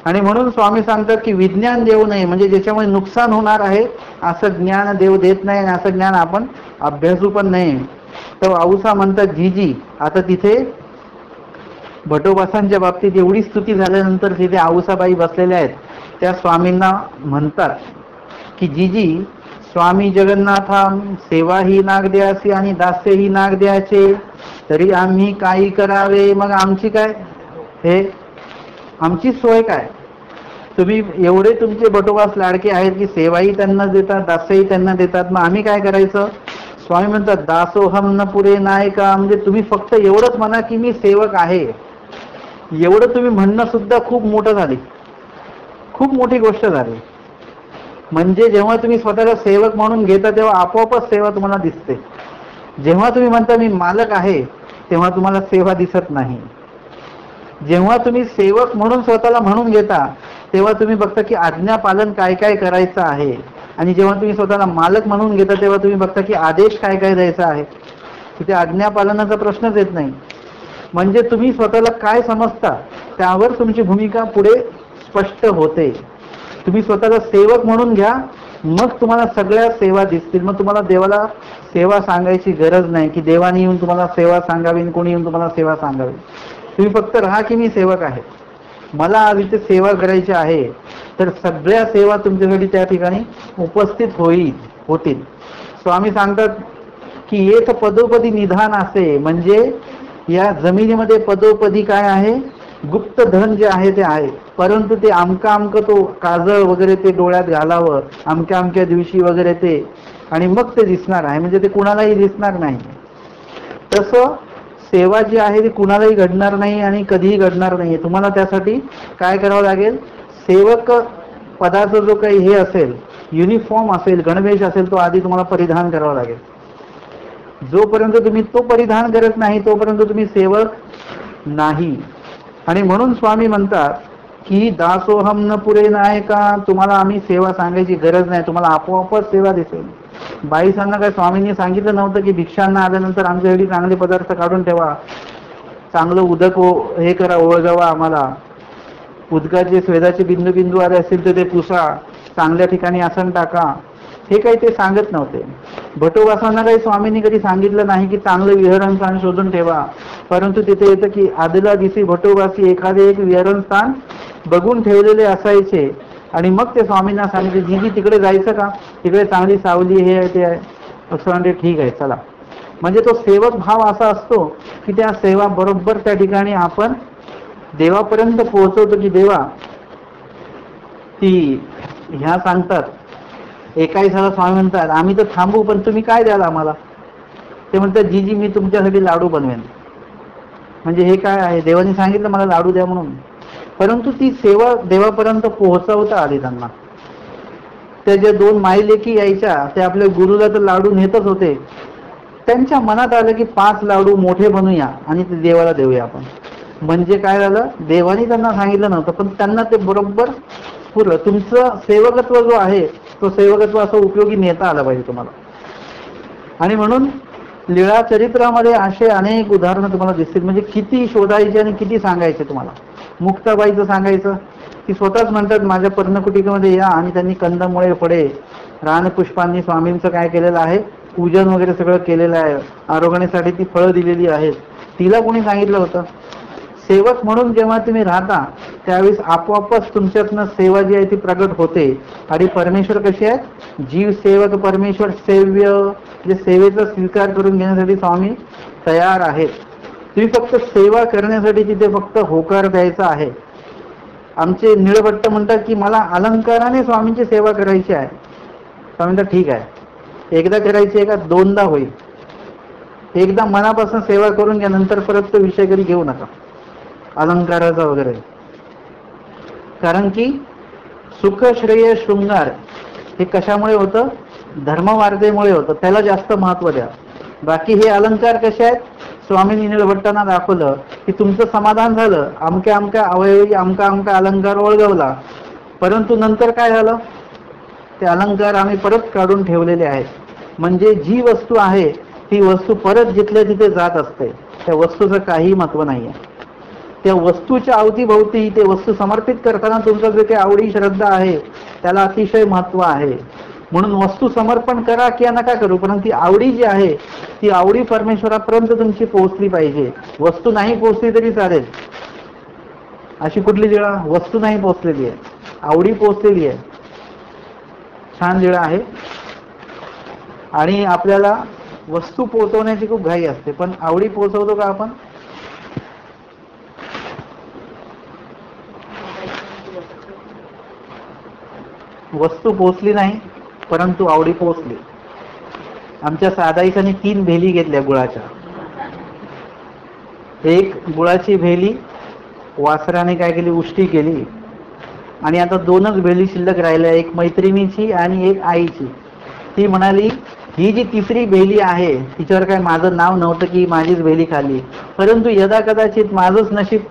आणि म्हणून स्वामी सांगतात की विज्ञान देऊ नये, म्हणजे ज्याच्यामुळे नुकसान होणार आहे असं ज्ञान देव देत नाही आणि असं ज्ञान आपण अभ्यासू पण नाही. तर आऊसा म्हणतात जी आता तिथे भटोबासांच्या बाबतीत एवढी स्तुती झाल्यानंतर तिथे आऊसाबाई बसलेल्या आहेत, त्या स्वामींना म्हणतात की जी स्वामी जगन्नाथा सेवा ही नाग द्यासी आणि दास्य ही नाग द्यायचे, तरी आम्ही काही करावे. मग आमची काय, हे आमची सोय काय? तुम्ही एवढे तुमचे बटोबास लाडके आहेत की सेवाही त्यांना देतात, दास्यही त्यांना देतात, मग आम्ही काय करायचं? स्वामी म्हणतात दासोहम न पुरे नायका, म्हणजे तुम्ही फक्त एवढंच म्हणा की मी सेवक आहे. एवढं तुम्ही म्हणणं सुद्धा खूप मोठं झाले, खूप मोठी गोष्ट झाली. म्हणजे जेव्हा तुम्ही स्वतःला सेवक म्हणून घेता तेव्हा आपोआपच सेवा तुम्हाला दिसते. जेव्हा तुम्ही म्हणता मी मालक आहे तेव्हा तुम्हाला सेवा दिसत नाही. जेव्हा तुम्ही सेवक म्हणून स्वतःला म्हणून घेता तेव्हा तुम्ही बघता की आज्ञापालन काय काय करायचं आहे, आणि जेव्हा तुम्ही स्वतःला मालक म्हणून घेता तेव्हा तुम्ही बघता की आदेश काय काय द्यायचा आहे. तिथे आज्ञापालनाचा प्रश्नच येत नाही. म्हणजे तुम्ही स्वतःला काय समजता त्यावर तुमची भूमिका पुढे स्पष्ट होते. तुम्ही स्वतःला सेवक म्हणून घ्या, मग तुम्हाला सगळ्या सेवा दिसतील. मग तुम्हाला देवाला सेवा सांगायची गरज नाही की देवाने येऊन तुम्हाला सेवा सांगावी, कोणी येऊन तुम्हाला सेवा सांगावी. तुम्ही फक्त राहा की मी सेवक आहे, मला आज इथे सेवा करायची आहे, तर सगळ्या सेवा तुमच्यासाठी त्या ठिकाणी उपस्थित होतील. स्वामी सांगतात की एक पदोपदी निधान असे, म्हणजे या जमिनीमध्ये पदोपदी काय आहे, गुप्त धन जे आहे ते आहे, परंतु ते आमकं तो काजळ वगैरे ते डोळ्यात घालावं अमक्या दिवशी वगैरे ते, आणि मग ते दिसणार आहे, म्हणजे ते कुणालाही दिसणार नाही. तसं सेवा जी आहे ती कुणालाही घडणार नाही आणि कधीही घडणार नाही. तुम्हाला त्यासाठी काय करावं लागेल, सेवक पदाचं जो काही हे असेल, युनिफॉर्म असेल, गणवेश असेल, तो आधी तुम्हाला परिधान करावा लागेल. जोपर्यंत तुम्ही तो परिधान करत नाही तोपर्यंत तुम्ही सेवक नाही. आणि म्हणून स्वामी म्हणतात की दासोहम न पुरे नायका, तुम्हाला आम्ही सेवा सांगायची गरज नाही, तुम्हाला आपोआपच सेवा दिसेल. बाईसांना काय स्वामींनी सांगितलं नव्हतं की भिक्षांना आल्यानंतर आमच्यासाठी चांगले पदार्थ काढून ठेवा, चांगलं उदक हे करा, ओळगावा आम्हाला, उदकाचे स्वेदाचे बिंदू बिंदू आले असतील तर ते पुसा, चांगल्या ठिकाणी आसन टाका, हे काही ते सांगत नव्हते. भटोबासांना काही स्वामींनी कधी सांगितलं नाही की चांगलं विहरण स्थान शोधून ठेवा, परंतु तिथे येतं की आदला दिसी भटोबासी एखादे एक विहरण स्थान बघून ठेवलेले असायचे. आणि मग ते स्वामींना सांगितले जी तिकडे जायचं का, तिकडे चांगली सावली हे आहे ते आहे. असं म्हणजे ठीक आहे चला. म्हणजे तो सेवक भाव असा असतो की त्या सेवा बरोबर त्या ठिकाणी आपण देवापर्यंत पोहोचवतो. की देवा ती ह्या सांगतात, एकाही साला स्वामी म्हणतात आम्ही तर थांबू पण तुम्ही काय द्याल आम्हाला. ते म्हणतात जी मी तुमच्यासाठी लाडू बनवेन. म्हणजे हे काय आहे, देवाने सांगितलं मला लाडू द्या म्हणून, परंतु ती सेवा देवापर्यंत पोहोचवता आली त्यांना. त्या ज्या 2 माईलेकी यायच्या ते आपल्या गुरुला तर लाडू नेतच होते, त्यांच्या मनात आलं की 5 लाडू मोठे बनवूया आणि ते देवाला देऊया आपण. म्हणजे काय झालं, देवाने त्यांना सांगितलं नव्हतं पण त्यांना ते बरोबर पुरलं. तुमचं सेवकत्व जो आहे तो सेवकत्व असं उपयोगी नेता आला पाहिजे तुम्हाला. आणि म्हणून लीळा चरित्रामध्ये असे अनेक उदाहरणं तुम्हाला दिसतील. म्हणजे किती शोधायचे आणि किती सांगायचे तुम्हाला. मुक्ताबाईचं सांगायचं की स्वतःच म्हणतात माझ्या पर्णकुटिकेमध्ये या, आणि त्यांनी कंदमुळे फळे रानपुष्पांनी स्वामींचं काय केलेलं आहे, पूजन वगैरे सगळं केलेलं आहे, आरोग्यासाठी ती फळं दिलेली आहेत. तिला कोणी सांगितलं होतं? सेवक म्हणून जेव्हा तुम्ही राहता त्यावेळेस आपोआपच तुमच्यातनं सेवा जी आहे ती प्रगट होते. आणि परमेश्वर कसे आहेत, जीव सेवक परमेश्वर सेव्य, जे सेवेचा स्वीकार करून घेण्यासाठी स्वामी तयार आहेत. तुम्ही फक्त सेवा करण्यासाठी तिथे फक्त होकार द्यायचा आहे. आमचे निळभट्ट म्हणतात की मला अलंकाराने स्वामींची सेवा करायची आहे. स्वामी म्हणतात ठीक आहे, एकदा करायची आहे का, 2दा होईल. एकदा मनापासून सेवा करून घ्या, नंतर परत तो विषय कधी घेऊ नका अलंकाराचा वगैरे. कारण की सुख श्रेय शृंगार हे कशामुळे होतं, धर्मवार्तेमुळे होतं, त्याला जास्त महत्व द्या. बाकी हे अलंकार कसे आहेत, स्वामींनी निळभट्टांना दाखवलं की तुमचं समाधान झालं, अमक्या अवयवी अमका अलंकार ओळगवला, परंतु नंतर काय झालं, ते अलंकार आम्ही परत काढून ठेवलेले आहेत. म्हणजे जी वस्तू आहे ती वस्तू परत जिथल्या तिथे जात असते, त्या वस्तूचं काही महत्व नाही आहे. त्या वस्तूच्या अवतीभोवती ते वस्तू समर्पित करताना तुमचं जे काही आवडी श्रद्धा आहे त्याला अतिशय महत्व आहे. म्हणून वस्तू समर्पण करा किंवा नका करू, परंतु ती आवडी जी आहे ती आवडी परमेश्वरापर्यंत तुमची पोहोचली पाहिजे. वस्तू नाही पोहोचली तरी चालेल. अशी कुठली लीळा? वस्तू नाही पोहोचलेली आहे, आवडी पोहोचलेली आहे. छान लीळा आहे. आणि आपल्याला वस्तू पोहोचवण्याची खूप घाई असते, पण आवडी पोहोचवतो का आपण? वस्तू पोहोचली नाही परंतु आवडी पोहोचली. आमच्या सादाईकाने 3 भेली घेतल्या गुळाच्या. एक गुळाची भेली वासराने काय केली, उष्टी केली. आणि आता 2च भेली शिल्लक राहिल्या, एक मैत्रिणीची आणि एक आईची. ती म्हणाली ही जी 3री भेली आहे तिच्यावर काय माझं नाव नव्हतं की माझीच भेली खाल्ली, परंतु यदा कदाचित माझंच नशीब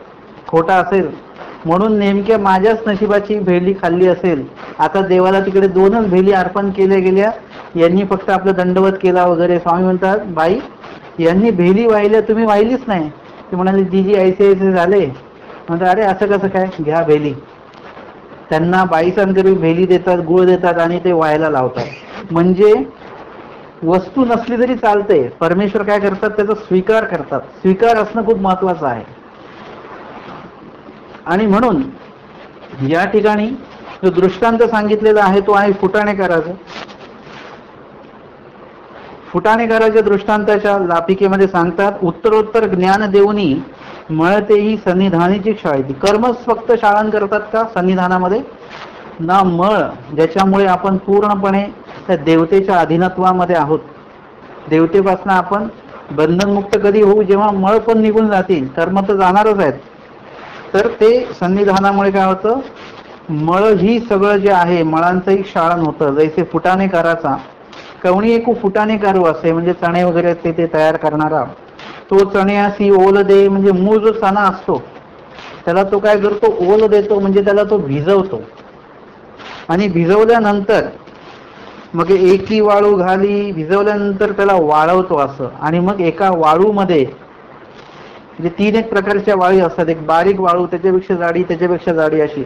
खोटा असेल म्हणून नेमक्या माझ्याच नशिबाची भेली खाल्ली असेल. आता देवाला तिकडे 2च भेली अर्पण केल्या गेल्या, यांनी फक्त आपलं दंडवत केला वगैरे. स्वामी म्हणतात बाई यांनी भेली वाहिल्या, तुम्ही वाहिलीच नाही. ती म्हणाली जी ऐसे ऐसे झाले. म्हणतात अरे असं कसं काय, घ्या भेली. त्यांना 22 भेली देतात, गुळ देतात आणि ते व्हायला लावतात. म्हणजे वस्तू नसली तरी चालते, परमेश्वर काय करतात त्याचा स्वीकार करतात. स्वीकार असणं खूप महत्वाचं आहे. आणि म्हणून या ठिकाणी जो दृष्टांत सांगितलेला आहे तो आहे फुटाणेकाराचा. फुटाणेकाराच्या दृष्टांताच्या लापिकेमध्ये सांगतात उत्तरोत्तर ज्ञान देऊनी मळतेही सन्निधानाची शाळेती. कर्मच फक्त शाळान करतात का सन्निधानामध्ये? ना मळ, ज्याच्यामुळे आपण पूर्णपणे त्या देवतेच्या अधीनत्वामध्ये आहोत. देवतेपासून आपण बंधनमुक्त कधी होऊ, जेव्हा मळ पण निघून जातील. कर्म तर जाणारच आहेत. तर ते सन्निधानामुळे काय होतं, मळ ही सगळं जे आहे मळांचंही क्षालन होतं. जैसे फुटाणेकाराचा कवणी एक फुटाणेकारू असे, म्हणजे चणे वगैरे ते तयार करणारा. तो चण्यासी ओल दे, म्हणजे मूळ जो चणा असतो त्याला तो काय करतो, ओल देतो, म्हणजे त्याला तो भिजवतो. आणि भिजवल्यानंतर मग एकी वाळू घाली, भिजवल्यानंतर त्याला वाळवतो असं. आणि मग एका वाळूमध्ये म्हणजे 3 प्रकारच्या वाळू असतात. एक बारीक वाळू, त्याच्यापेक्षा जाडी, त्याच्यापेक्षा जाडी अशी.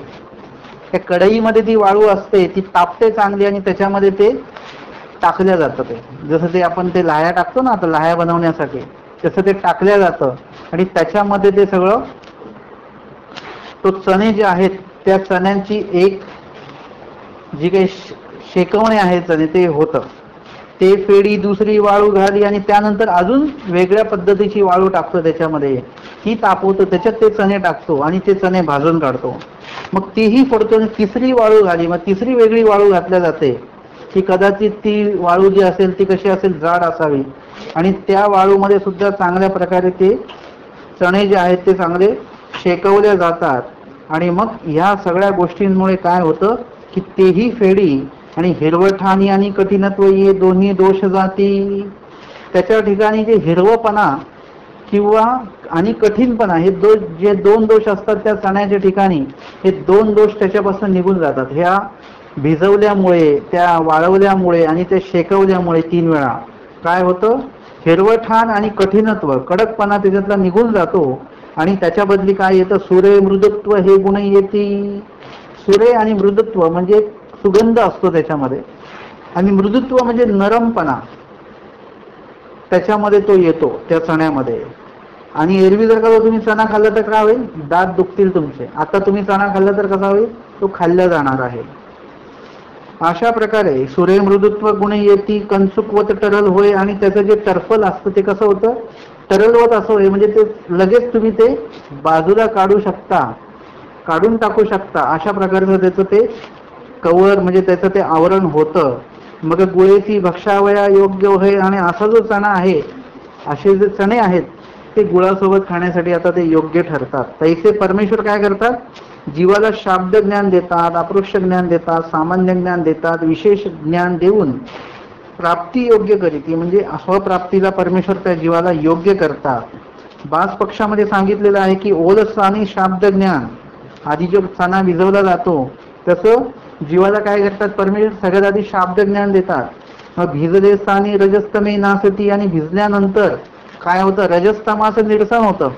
त्या कढईमध्ये ती वाळू असते, ती तापते चांगली आणि त्याच्यामध्ये ते टाकल्या जातं. ते जसं ते आपण ते लाह्या टाकतो ना आता लाह्या बनवण्यासाठी, तसं ते टाकल्या जातं. आणि त्याच्यामध्ये ते सगळं तो चणे जे आहेत त्या चण्यांची एक जी काही शेकवणे आहेत चणे ते होतं. ते फेडी, दुसरी वाळू घाली आणि त्यानंतर अजून वेगळ्या पद्धतीची वाळू टाकतो त्याच्यामध्ये, ती तापवतो, त्याच्यात ते चणे टाकतो आणि ते चणे भाजून काढतो. मग तीही फोडतो आणि 3री वाळू घाली, मग 3री वेगळी वाळू घातल्या जाते की कदाचित ती वाळू जी असेल ती कशी असेल, जाड असावी. आणि त्या वाळूमध्ये सुद्धा चांगल्या प्रकारे ते चणे जे आहेत ते चांगले शेकवले जातात. आणि मग ह्या सगळ्या गोष्टींमुळे काय होतं की तेही फेडी आणि हिरवठाणी आणि कठीणत्व हे दोन्ही दोष जाती. त्याच्या ठिकाणी जे हिरवपणा किंवा आणि कठीणपणा हे जे 2 दोष असतात त्या चण्याच्या ठिकाणी, हे 2 दोष त्याच्यापासून निघून जातात. ह्या भिजवल्यामुळे, त्या वाळवल्यामुळे आणि ते शेकवल्यामुळे 3 वेळा काय होतं, हिरवठाण आणि कठीणत्व, कडकपणा त्याच्यातला निघून जातो. आणि त्याच्या बदली काय येतं, सुरे मृदुत्व हे गुण येते. सुरे आणि मृदुत्व म्हणजे सुगंध असतो त्याच्यामध्ये, आणि मृदुत्व म्हणजे नरमपणा त्याच्यामध्ये तो येतो त्या चण्यामध्ये. आणि एरवी जर का तुम्ही चणा खाल्ला तर काय होईल, दात दुखतील तुमचे. आता तुम्ही चणा खाल्ला तर कसा होईल, तो खाल्ला जाणार आहे. अशा प्रकारे सुरे मृदुत्व गुण येती, कंचुकवत टरल होय. आणि त्याचं जे टर्फल असतं ते कसं होतं, तरलवत असं होय, म्हणजे ते लगेच तुम्ही ते बाजूला काढू शकता, काढून टाकू शकता. अशा प्रकारचं त्याचं ते कवर म्हणजे त्याचं ते आवरण होतं. मग गुळेची भक्षावया योग्य होय. आणि असा जो चणा आहे, असे जे चणे आहेत ते गुळासोबत खाण्यासाठी आता ते योग्य ठरतात. तैसे परमेश्वर काय करतात, जीवाला शाब्द ज्ञान देतात, अपृष्ठ ज्ञान देतात, सामान्य ज्ञान देतात, विशेष ज्ञान देऊन प्राप्ती योग्य करीती, म्हणजे स्वप्राप्तीला परमेश्वर त्या जीवाला योग्य करतात. बास पक्षामध्ये सांगितलेलं आहे की ओलसानी शाब्द ज्ञान, आधी जो चणा भिजवला जातो तसं जीवाला काय करतात परमेश्वर, सगळ्यात आधी शाब्द ज्ञान देतात. मग भिजले स्थानी रजस्तमे नासती, आणि भिजल्यानंतर काय होतं, रजस्तमाचं निरसन होतं.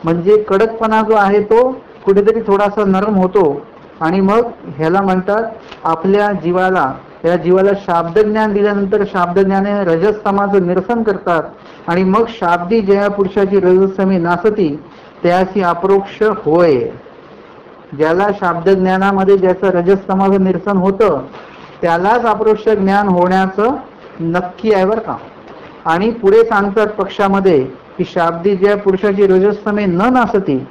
म्हणजे कडकपणा जो आहे तो कुठेतरी थोडासा नरम होतो. आणि मग ह्याला म्हणतात आपल्या जीवाला, या जीवाला शाब्द ज्ञान दिल्यानंतर शाब्द ज्ञाने रजस्तमाचं निरसन करतात. आणि मग शाब्दी जया पुरुषाची रजस्तमे नासती त्याची अप्रोक्ष होय. ज्याला शाब्द ज्ञानामध्ये ज्याचं रजस्तमाचं निरसन होतं त्यालाच अप्रोक्ष ज्ञान होण्याचं नक्की आहे बरं का. आणि पुढे सांगतात पक्षामध्ये की शाब्दी ज्या पुरुषाची रजस्तमे न नासती,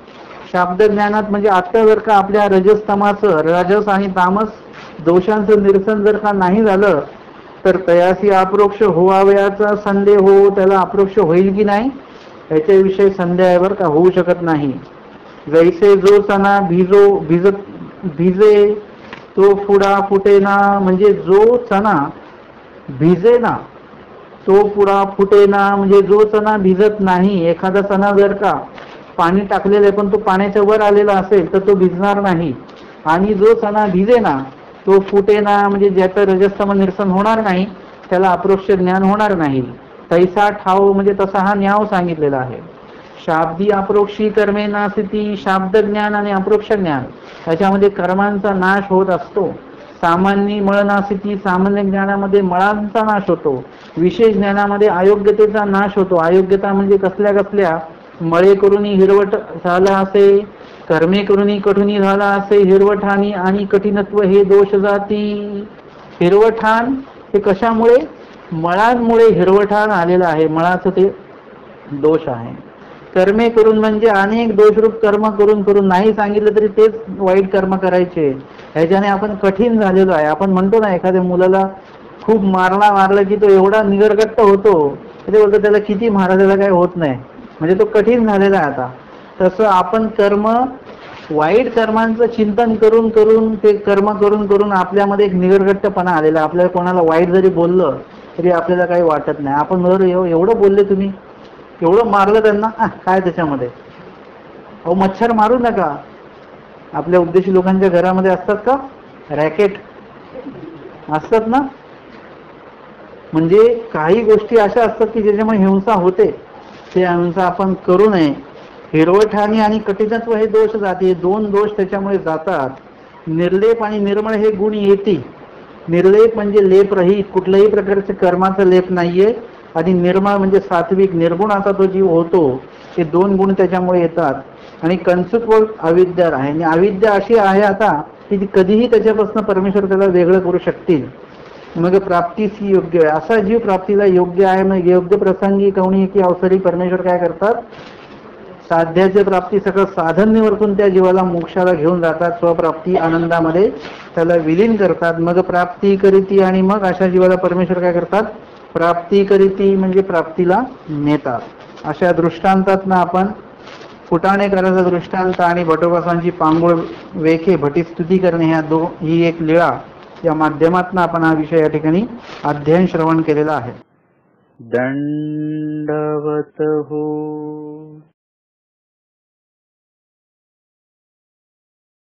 शाब्द ज्ञानात म्हणजे आता जर का आपल्या रजस्तमाचं, रजस आणि तामस दोषांचं निरसन जर का नाही झालं तर तयासी अप्रोक्ष होवावयाचा संदेह हो, त्याला अप्रोक्ष होईल की नाही याच्याविषयी संदेह आहे बरं का, होऊ शकत नाही. जैसे जो सणा भिजे तो पुढा फुटे ना, म्हणजे जो चणा भिजे ना तो पुढा फुटे ना, म्हणजे जो चणा भिजत नाही. एखादा चणा जर का पाणी टाकलेलं आहे पण तो पाण्याच्या वर आलेला असेल तर तो भिजणार नाही. आणि जो चणा भिजे ना तो फुटे ना, म्हणजे ज्याचं रजस्तम निरसन होणार नाही त्याला अप्रोक्ष ज्ञान होणार नाही. तैसा ठाव म्हणजे तसा हा न्याव सांगितलेला आहे. शाब्दी अप्रोक्षी कर्मे नासिती, शाब्द ज्ञान आणि अप्रोक्ष ज्ञान त्याच्यामध्ये कर्मांचा नाश होत असतो. सामान्य मळ नासिती, सामान्य ज्ञानामध्ये मळांचा नाश होतो. विशेष ज्ञानामध्ये अयोग्यतेचा नाश होतो. अयोग्यता म्हणजे कसल्या कसल्या, मळे करूनी हिरवट झाला असे, कर्मे करूनी कठुनी झाला असे, हिरवठानी आणि कठीणत्व हे दोष जाती. हिरवठान हे कशामुळे, मळांमुळे हिरवठान आलेलं आहे, मळाचं ते दोष आहे. कर्मे करून म्हणजे अनेक दोषरूप कर्म करून करून, नाही सांगितलं तरी तेच वाईट कर्म करायचे, ह्याच्याने आपण कठीण झालेलो आहे. आपण म्हणतो ना एखाद्या मुलाला खूप मारलं की तो एवढा निगरगट्ट होतो, ते बोलतो त्याला किती मारा त्याला काही होत नाही, म्हणजे तो कठीण झालेला आहे आता. तसं आपण कर्म, वाईट कर्मांचं चिंतन करून करून, ते कर्म करून करून आपल्यामध्ये एक निगरगट्टपणा आलेला. आपल्याला कोणाला वाईट जरी बोललं तरी आपल्याला काही वाटत नाही. आपण एवढं बोलले तुम्ही, एवढं मारलं त्यांना, काय त्याच्यामध्ये. अहो मच्छर मारू नका. आपल्या उद्देशी लोकांच्या घरामध्ये असतात का रॅकेट, असतात ना. म्हणजे काही गोष्टी अशा असतात की ज्याच्यामुळे हिंसा होते, ते हिंसा आपण करू नये. हिरवठाणी आणि कठीणत्व हे दोष जाते, दोन दोष त्याच्यामुळे जातात. निर्लेप आणि निर्मळ हे गुण येते. निर्लेप म्हणजे लेप रहित, कुठल्याही प्रकारचे कर्माचा लेप नाहीये. आणि निर्मळ म्हणजे सात्विक निर्गुणाचा तो जीव होतो, हे दोन गुण त्याच्यामुळे येतात. आणि कंसुत्व अविद्या आहे, आणि अविद्या अशी आहे आता की ती कधीही त्याच्यापासून परमेश्वर त्याला वेगळं करू शकतील. मग प्राप्तीस योग्य आहे, असा जीव प्राप्तीला योग्य आहे. मग योग्य प्रसंगी कवणी की अवसरी परमेश्वर काय करतात, साध्याचे प्राप्ती सगळं साधन निवर्तून त्या जीवाला मोक्षाला घेऊन जातात, स्वप्राप्ती आनंदामध्ये त्याला विलीन करतात. मग प्राप्ती करीती, आणि मग अशा जीवाला परमेश्वर काय करतात, प्राप्ती करीती म्हणजे प्राप्तीला नेतात. अशा दृष्टांतातनं आपण फुटाणेकराचा दृष्टांत आणि भटोबासांची पांगुळ वेखे भटीस्तुती करणे ही एक लीळा, या माध्यमातून आपण हा विषय या ठिकाणी अध्ययन श्रवण केलेला आहे. दंडवत हो.